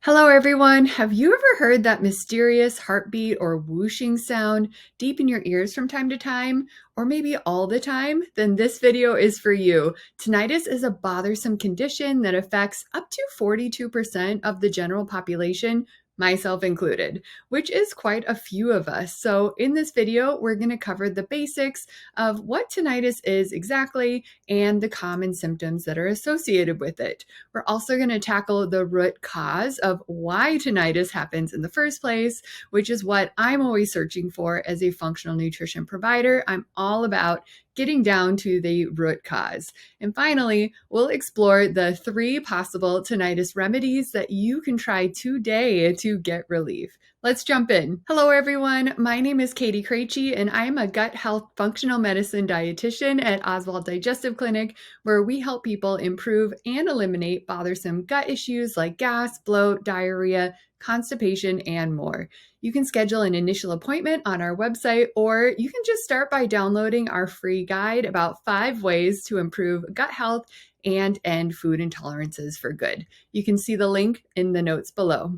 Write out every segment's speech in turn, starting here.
Hello, everyone. Have you ever heard that mysterious heartbeat or whooshing sound deep in your ears from time to time, or maybe all the time? Then this video is for you. Tinnitus is a bothersome condition that affects up to 42% of the general population, myself included, which is quite a few of us. So in this video, we're going to cover the basics of what tinnitus is exactly and the common symptoms that are associated with it. We're also going to tackle the root cause of why tinnitus happens in the first place, which is what I'm always searching for as a functional nutrition provider. I'm all about getting down to the root cause. And finally, we'll explore the 3 possible tinnitus remedies that you can try today to get relief. Let's jump in. Hello, everyone. My name is Katie Krejci, and I'm a gut health functional medicine dietitian at Oswald Digestive Clinic, where we help people improve and eliminate bothersome gut issues like gas, bloat, diarrhea, constipation, and more. You can schedule an initial appointment on our website, or you can just start by downloading our free guide about 5 ways to improve gut health and end food intolerances for good. You can see the link in the notes below.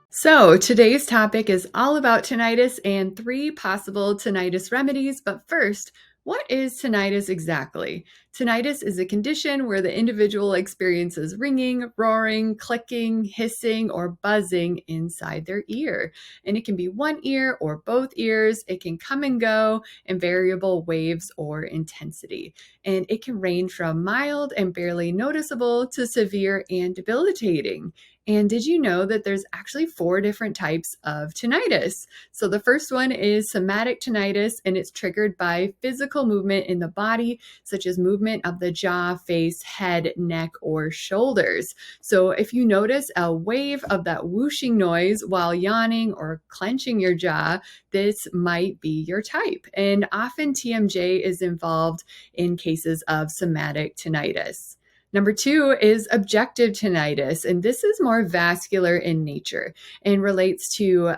So today's topic is all about tinnitus and 3 possible tinnitus remedies. But first, what is tinnitus exactly? Tinnitus is a condition where the individual experiences ringing, roaring, clicking, hissing, or buzzing inside their ear. And it can be one ear or both ears. It can come and go in variable waves or intensity. And it can range from mild and barely noticeable to severe and debilitating. And did you know that there's actually 4 different types of tinnitus? So the first one is somatic tinnitus, and it's triggered by physical movement in the body, such as movement of the jaw, face, head, neck, or shoulders. So if you notice a wave of that whooshing noise while yawning or clenching your jaw, this might be your type. And often TMJ is involved in cases of somatic tinnitus. Number 2 is objective tinnitus, and this is more vascular in nature and relates to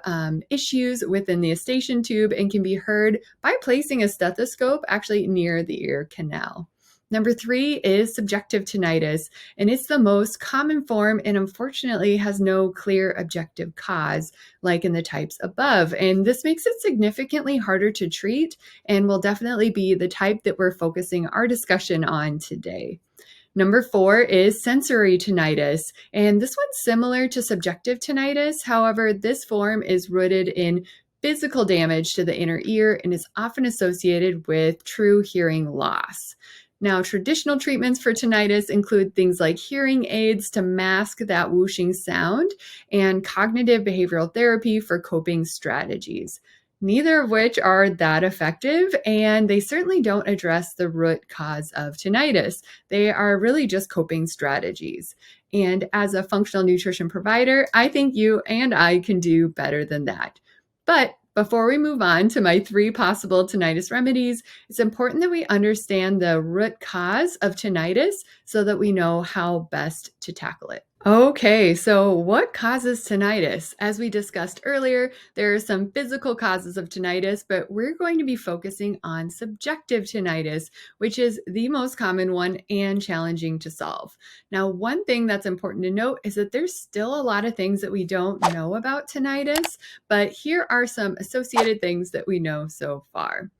issues within the eustachian tube and can be heard by placing a stethoscope actually near the ear canal. Number 3 is subjective tinnitus, and it's the most common form and unfortunately has no clear objective cause like in the types above. And this makes it significantly harder to treat and will definitely be the type that we're focusing our discussion on today. Number 4 is sensory tinnitus, and this one's similar to subjective tinnitus. However, this form is rooted in physical damage to the inner ear and is often associated with true hearing loss. Now, traditional treatments for tinnitus include things like hearing aids to mask that whooshing sound and cognitive behavioral therapy for coping strategies, neither of which are that effective, and they certainly don't address the root cause of tinnitus. They are really just coping strategies. And as a functional nutrition provider, I think you and I can do better than that. But before we move on to my 3 possible tinnitus remedies, it's important that we understand the root cause of tinnitus so that we know how best to tackle it. Okay, so what causes tinnitus? As we discussed earlier, there are some physical causes of tinnitus, but we're going to be focusing on subjective tinnitus, which is the most common one and challenging to solve. Now, one thing that's important to note is that there's still a lot of things that we don't know about tinnitus, but here are some associated things that we know so far.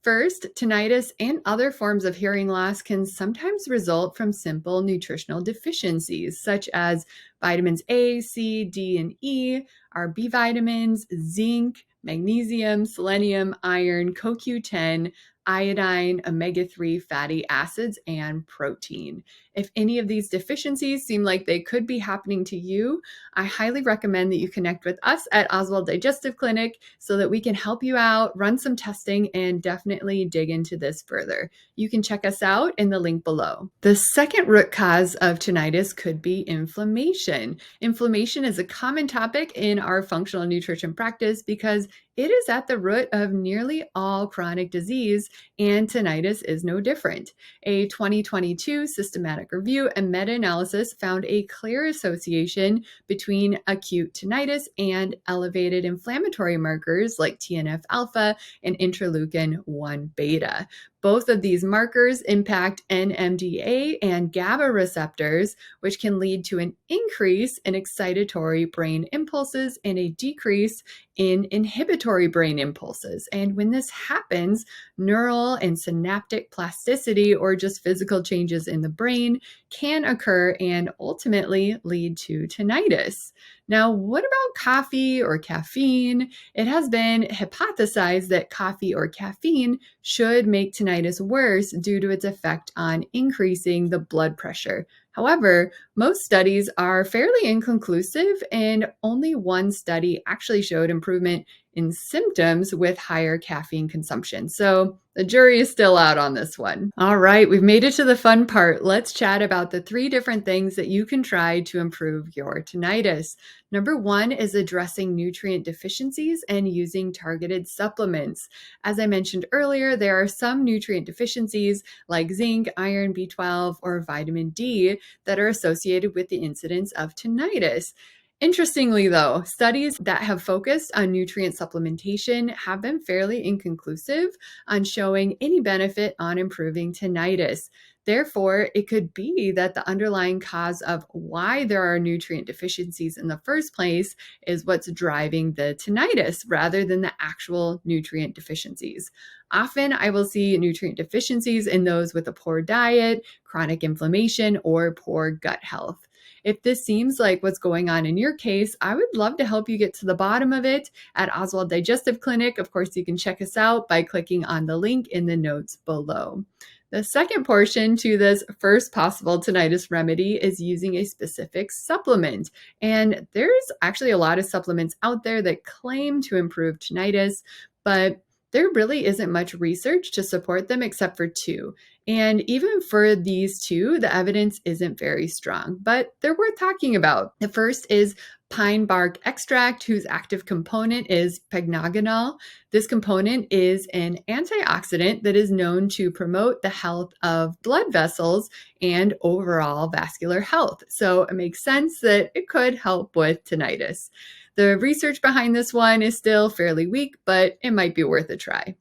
First, tinnitus and other forms of hearing loss can sometimes result from simple nutritional deficiencies, such as vitamins A, C, D, and E, our B vitamins, zinc, magnesium, selenium, iron, CoQ10, iodine, omega-3 fatty acids, and protein. If any of these deficiencies seem like they could be happening to you, I highly recommend that you connect with us at Oswald Digestive Clinic so that we can help you out, run some testing, and definitely dig into this further. You can check us out in the link below. The second root cause of tinnitus could be inflammation. Inflammation is a common topic in our functional nutrition practice because it is at the root of nearly all chronic disease, and tinnitus is no different. A 2022 systematic review and meta-analysis found a clear association between acute tinnitus and elevated inflammatory markers like TNF-alpha and interleukin-1 beta. Both of these markers impact NMDA and GABA receptors, which can lead to an increase in excitatory brain impulses and a decrease in inhibitory brain impulses. And when this happens, neural and synaptic plasticity, or just physical changes in the brain, can occur and ultimately lead to tinnitus. Now, what about coffee or caffeine? It has been hypothesized that coffee or caffeine should make tinnitus worse due to its effect on increasing the blood pressure. However, most studies are fairly inconclusive, and only one study actually showed improvement in symptoms with higher caffeine consumption. So the jury is still out on this one. All right, we've made it to the fun part. Let's chat about the 3 different things that you can try to improve your tinnitus. Number 1 is addressing nutrient deficiencies and using targeted supplements. As I mentioned earlier, there are some nutrient deficiencies like zinc, iron, B12, or vitamin D that are associated with the incidence of tinnitus. Interestingly, though, studies that have focused on nutrient supplementation have been fairly inconclusive on showing any benefit on improving tinnitus. Therefore, it could be that the underlying cause of why there are nutrient deficiencies in the first place is what's driving the tinnitus rather than the actual nutrient deficiencies. Often, I will see nutrient deficiencies in those with a poor diet, chronic inflammation, or poor gut health. If this seems like what's going on in your case, I would love to help you get to the bottom of it at Oswald Digestive Clinic. Of course, you can check us out by clicking on the link in the notes below. The second portion to this first possible tinnitus remedy is using a specific supplement. And there's actually a lot of supplements out there that claim to improve tinnitus, but there really isn't much research to support them except for 2. And even for these 2, the evidence isn't very strong, but they're worth talking about. The first is pine bark extract, whose active component is pegnogenol. This component is an antioxidant that is known to promote the health of blood vessels and overall vascular health. So it makes sense that it could help with tinnitus. The research behind this one is still fairly weak, but it might be worth a try.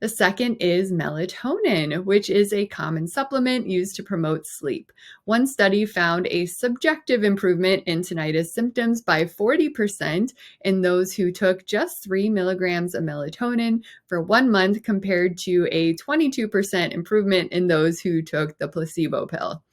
The second is melatonin, which is a common supplement used to promote sleep. One study found a subjective improvement in tinnitus symptoms by 40% in those who took just 3 milligrams of melatonin for 1 month compared to a 22% improvement in those who took the placebo pill.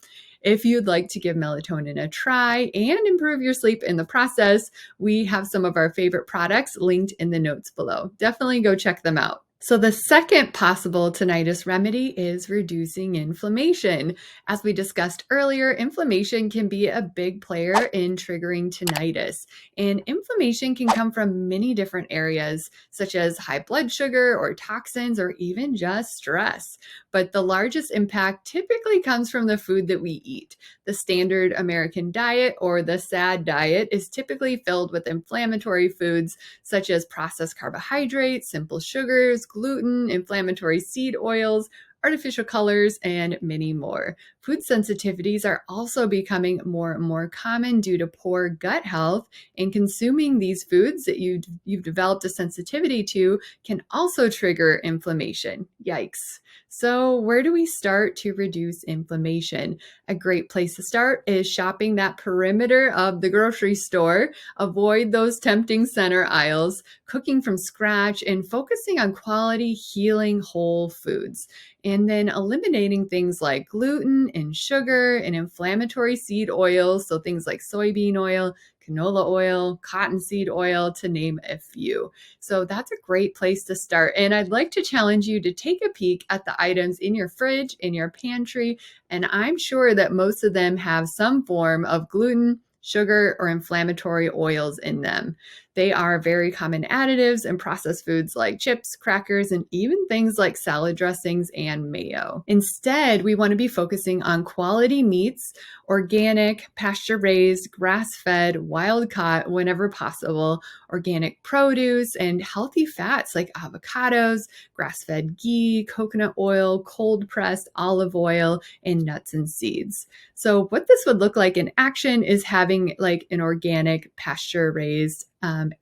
If you'd like to give melatonin a try and improve your sleep in the process, we have some of our favorite products linked in the notes below. Definitely go check them out. So the second possible tinnitus remedy is reducing inflammation. As we discussed earlier, inflammation can be a big player in triggering tinnitus. And inflammation can come from many different areas, such as high blood sugar or toxins or even just stress. But the largest impact typically comes from the food that we eat. The standard American diet, or the SAD diet, is typically filled with inflammatory foods such as processed carbohydrates, simple sugars, gluten, inflammatory seed oils, artificial colors, and many more. Food sensitivities are also becoming more and more common due to poor gut health, and consuming these foods that you've developed a sensitivity to can also trigger inflammation. Yikes. So where do we start to reduce inflammation? A great place to start is shopping that perimeter of the grocery store. Avoid those tempting center aisles, cooking from scratch, and focusing on quality, healing whole foods. And then eliminating things like gluten and sugar and inflammatory seed oils, so things like soybean oil, canola oil, cottonseed oil, to name a few. So that's a great place to start. And I'd like to challenge you to take a peek at the items in your fridge, in your pantry, and I'm sure that most of them have some form of gluten, sugar, or inflammatory oils in them. They are very common additives in processed foods like chips, crackers, and even things like salad dressings and mayo. Instead, we want to be focusing on quality meats, organic, pasture-raised, grass-fed, wild-caught whenever possible, organic produce, and healthy fats like avocados, grass-fed ghee, coconut oil, cold-pressed olive oil, and nuts and seeds. So what this would look like in action is having like an organic, pasture-raised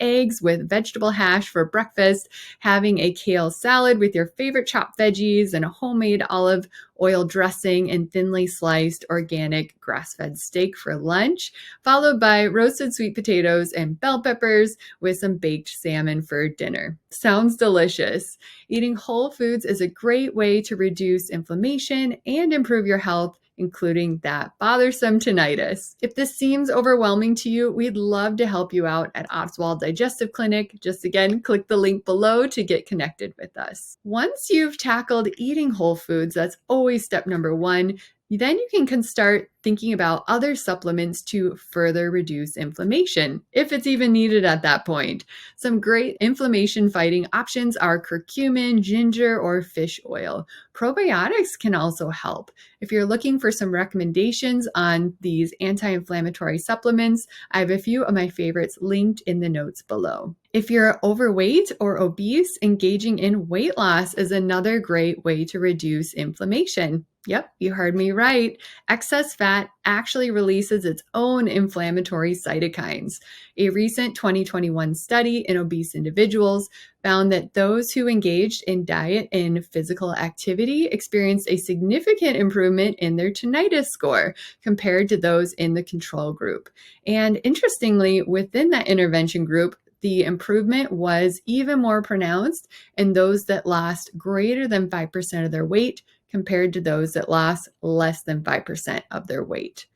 eggs with vegetable hash for breakfast, having a kale salad with your favorite chopped veggies, and a homemade olive oil dressing and thinly sliced organic grass-fed steak for lunch, followed by roasted sweet potatoes and bell peppers with some baked salmon for dinner. Sounds delicious. Eating whole foods is a great way to reduce inflammation and improve your health, including that bothersome tinnitus. If this seems overwhelming to you, we'd love to help you out at Oswald Digestive Clinic. Just again, click the link below to get connected with us. Once you've tackled eating whole foods, that's always step number one. Then you can start thinking about other supplements to further reduce inflammation, if it's even needed at that point. Some great inflammation-fighting options are curcumin, ginger, or fish oil. Probiotics can also help. If you're looking for some recommendations on these anti-inflammatory supplements, I have a few of my favorites linked in the notes below. If you're overweight or obese, engaging in weight loss is another great way to reduce inflammation. Yep, you heard me right. Excess fat actually releases its own inflammatory cytokines. A recent 2021 study in obese individuals found that those who engaged in diet and physical activity experienced a significant improvement in their tinnitus score compared to those in the control group. And interestingly, within that intervention group, the improvement was even more pronounced in those that lost greater than 5% of their weight compared to those that lost less than 5% of their weight.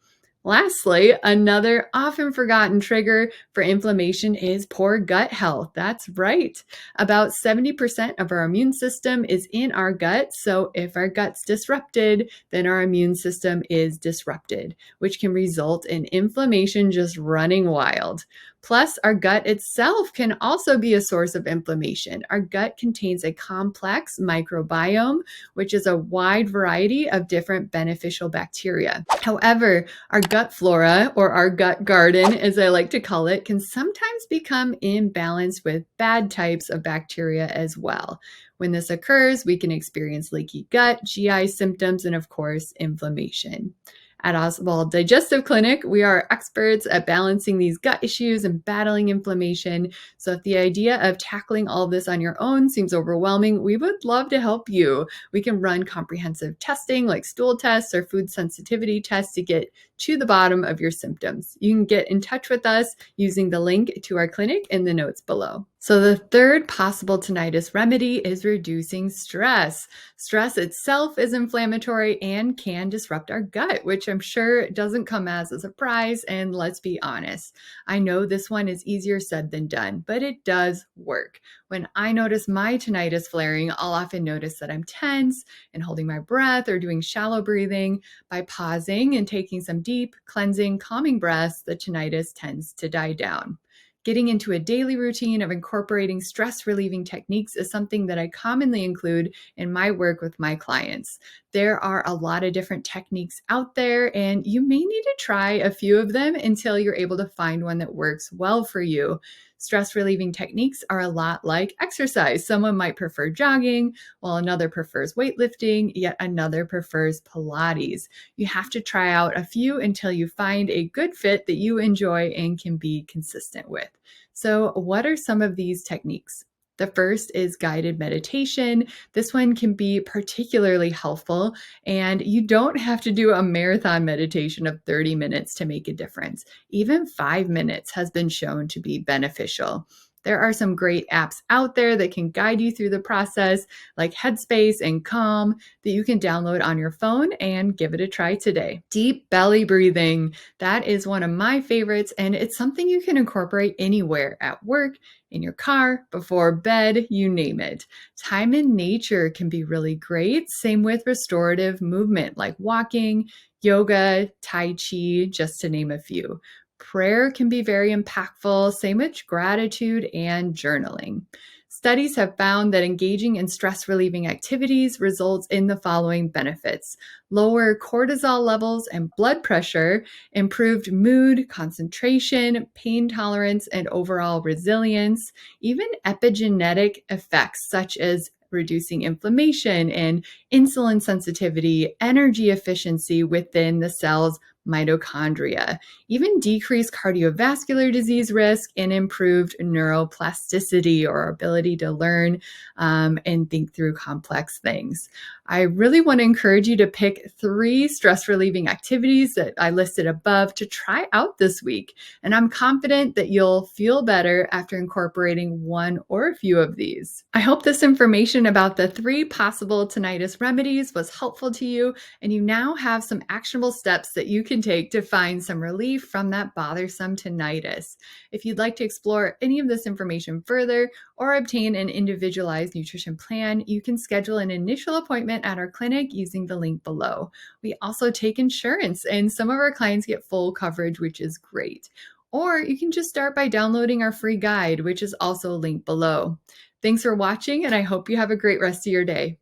Lastly, another often forgotten trigger for inflammation is poor gut health. That's right. About 70% of our immune system is in our gut. So if our gut's disrupted, then our immune system is disrupted, which can result in inflammation just running wild. Plus, our gut itself can also be a source of inflammation. Our gut contains a complex microbiome, which is a wide variety of different beneficial bacteria. However, our gut flora, or our gut garden, as I like to call it, can sometimes become imbalanced with bad types of bacteria as well. When this occurs, we can experience leaky gut, GI symptoms, and of course, inflammation. At Oswald Digestive Clinic, we are experts at balancing these gut issues and battling inflammation. So if the idea of tackling all of this on your own seems overwhelming, we would love to help you. We can run comprehensive testing like stool tests or food sensitivity tests to get to the bottom of your symptoms. You can get in touch with us using the link to our clinic in the notes below. So the third possible tinnitus remedy is reducing stress. Stress itself is inflammatory and can disrupt our gut, which I'm sure doesn't come as a surprise. And let's be honest, I know this one is easier said than done, but it does work. When I notice my tinnitus flaring, I'll often notice that I'm tense and holding my breath or doing shallow breathing. By pausing and taking some deep, cleansing, calming breaths, the tinnitus tends to die down. Getting into a daily routine of incorporating stress-relieving techniques is something that I commonly include in my work with my clients. There are a lot of different techniques out there, and you may need to try a few of them until you're able to find one that works well for you. Stress-relieving techniques are a lot like exercise. Someone might prefer jogging, while another prefers weightlifting, yet another prefers Pilates. You have to try out a few until you find a good fit that you enjoy and can be consistent with. So, what are some of these techniques? The first is guided meditation. This one can be particularly helpful, and you don't have to do a marathon meditation of 30 minutes to make a difference. Even 5 minutes has been shown to be beneficial. There are some great apps out there that can guide you through the process, like Headspace and Calm, that you can download on your phone and give it a try today. Deep belly breathing. That is one of my favorites, and it's something you can incorporate anywhere, at work, in your car, before bed, you name it. Time in nature can be really great. Same with restorative movement like walking, yoga, Tai Chi, just to name a few. Prayer can be very impactful, same with gratitude and journaling. Studies have found that engaging in stress-relieving activities results in the following benefits: lower cortisol levels and blood pressure, improved mood, concentration, pain tolerance, and overall resilience, even epigenetic effects such as reducing inflammation and insulin sensitivity, energy efficiency within the cell's mitochondria, even decreased cardiovascular disease risk, and improved neuroplasticity or ability to learn and think through complex things. I really want to encourage you to pick 3 stress relieving activities that I listed above to try out this week. And I'm confident that you'll feel better after incorporating one or a few of these. I hope this information about the 3 possible tinnitus remedies was helpful to you, and you now have some actionable steps that you can take to find some relief from that bothersome tinnitus. If you'd like to explore any of this information further or obtain an individualized nutrition plan, you can schedule an initial appointment at our clinic using the link below. We also take insurance, and some of our clients get full coverage, which is great. Or you can just start by downloading our free guide, which is also linked below. Thanks for watching, and I hope you have a great rest of your day.